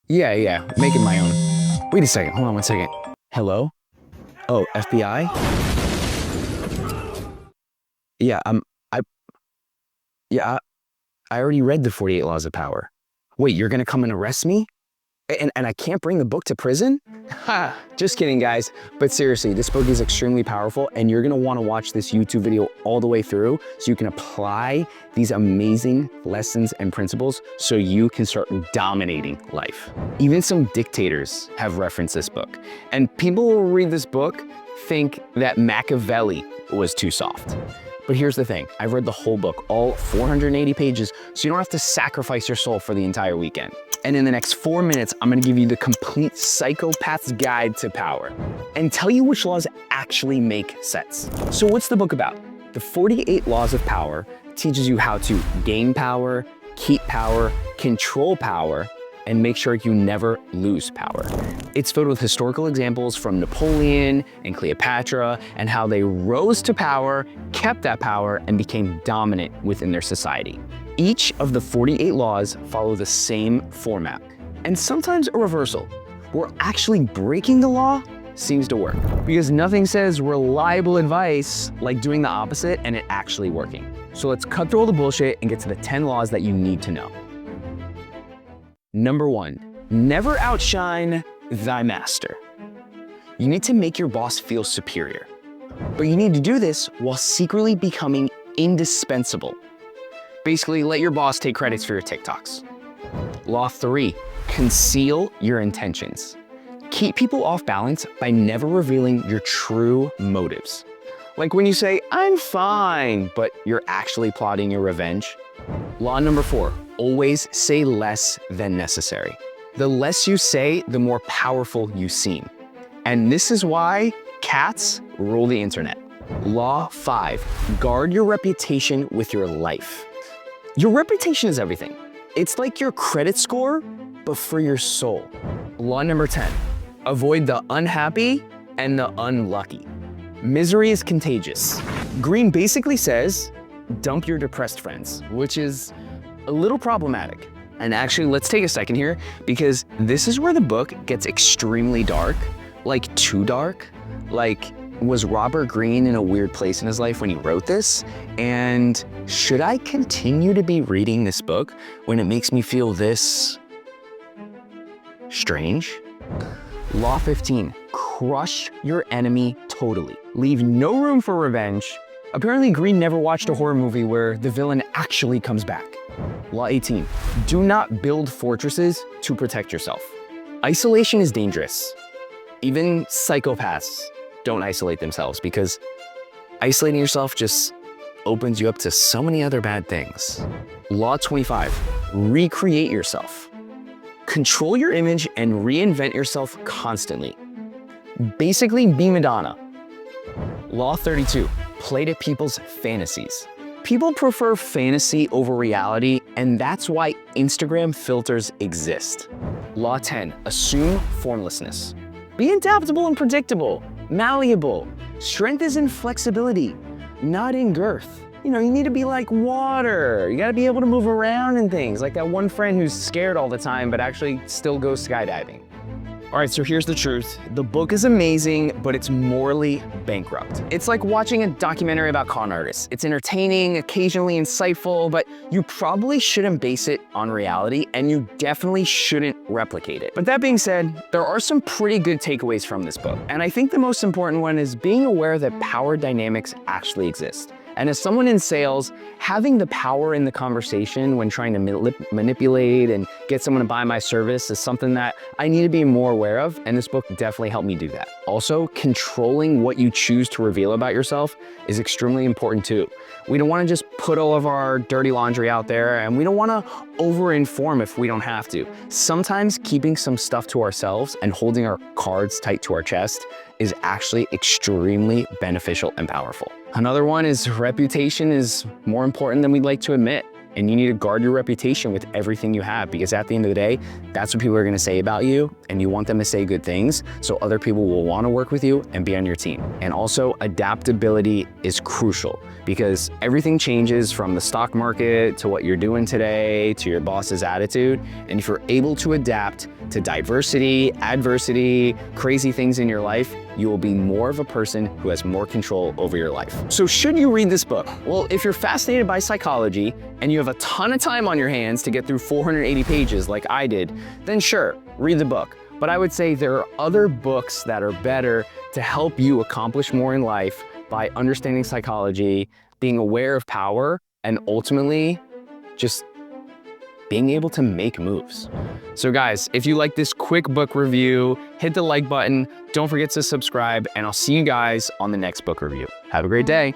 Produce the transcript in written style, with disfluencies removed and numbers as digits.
Yeah, make it my own. Wait a second, hold on one second. Hello? Oh, FBI? Yeah, I, yeah, I already read the 48 Laws of Power. Wait, you're gonna come and arrest me? And I can't bring the book to prison? Ha, just kidding guys. But seriously, this book is extremely powerful and you're gonna wanna watch this YouTube video all the way through so you can apply these amazing lessons and principles so you can start dominating life. Even some dictators have referenced this book. And people will read this book, think that Machiavelli was too soft. But here's the thing, I've read the whole book, all 480 pages, so you don't have to sacrifice your soul for the entire weekend. And in the next 4 minutes, I'm gonna give you the complete psychopath's guide to power and tell you which laws actually make sense. So what's the book about? The 48 Laws of Power teaches you how to gain power, keep power, control power, and make sure you never lose power. It's filled with historical examples from Napoleon and Cleopatra and how they rose to power, kept that power, and became dominant within their society. Each of the 48 laws follow the same format, and sometimes a reversal, where actually breaking the law seems to work. Because nothing says reliable advice like doing the opposite and it actually working. So let's cut through all the bullshit and get to the 10 laws that you need to know. Number 1, never outshine thy master. You need to make your boss feel superior, but you need to do this while secretly becoming indispensable. Basically, let your boss take credits for your TikToks. Law 3, conceal your intentions. Keep people off balance by never revealing your true motives. Like when you say, I'm fine, but you're actually plotting your revenge. Law number 4, always say less than necessary. The less you say, the more powerful you seem. And this is why cats rule the internet. Law 5, guard your reputation with your life. Your reputation is everything. It's like your credit score, but for your soul. Law number 10, avoid the unhappy and the unlucky. Misery is contagious. Greene basically says, dump your depressed friends, which is a little problematic. And actually, let's take a second here because this is where the book gets extremely dark, like too dark. Like, was Robert Greene in a weird place in his life when he wrote this? And should I continue to be reading this book when it makes me feel this strange? Law 15, crush your enemy totally. Leave no room for revenge. Apparently, Greene never watched a horror movie where the villain actually comes back. Law 18, do not build fortresses to protect yourself. Isolation is dangerous. Even psychopaths don't isolate themselves because isolating yourself just opens you up to so many other bad things. Law 25, recreate yourself. Control your image and reinvent yourself constantly. Basically, be Madonna. Law 32, play to people's fantasies. People prefer fantasy over reality, and that's why Instagram filters exist. Law 10, assume formlessness. Be adaptable and predictable, malleable. Strength is in flexibility, not in girth. You know, you need to be like water. You gotta be able to move around and things, like that one friend who's scared all the time, but actually still goes skydiving. All right, so here's the truth. The book is amazing, but it's morally bankrupt. It's like watching a documentary about con artists. It's entertaining, occasionally insightful, but you probably shouldn't base it on reality, and you definitely shouldn't replicate it. But that being said, there are some pretty good takeaways from this book. And I think the most important one is being aware that power dynamics actually exist. And as someone in sales, having the power in the conversation when trying to manipulate and get someone to buy my service is something that I need to be more aware of, and this book definitely helped me do that. Also, controlling what you choose to reveal about yourself is extremely important too. We don't want to just put all of our dirty laundry out there, and we don't want to over-inform if we don't have to. Sometimes keeping some stuff to ourselves and holding our cards tight to our chest is actually extremely beneficial and powerful. Another one is reputation is more important than we'd like to admit. And you need to guard your reputation with everything you have, because at the end of the day, that's what people are gonna say about you, and you want them to say good things so other people will wanna work with you and be on your team. And also, adaptability is crucial, because everything changes from the stock market to what you're doing today to your boss's attitude. And if you're able to adapt to diversity, adversity, crazy things in your life, you will be more of a person who has more control over your life. So should you read this book? Well, if you're fascinated by psychology and you have a ton of time on your hands to get through 480 pages like I did, then sure, read the book. But I would say there are other books that are better to help you accomplish more in life by understanding psychology, being aware of power, and ultimately just being able to make moves. So guys, if you like this quick book review, hit the like button, don't forget to subscribe, and I'll see you guys on the next book review. Have a great day.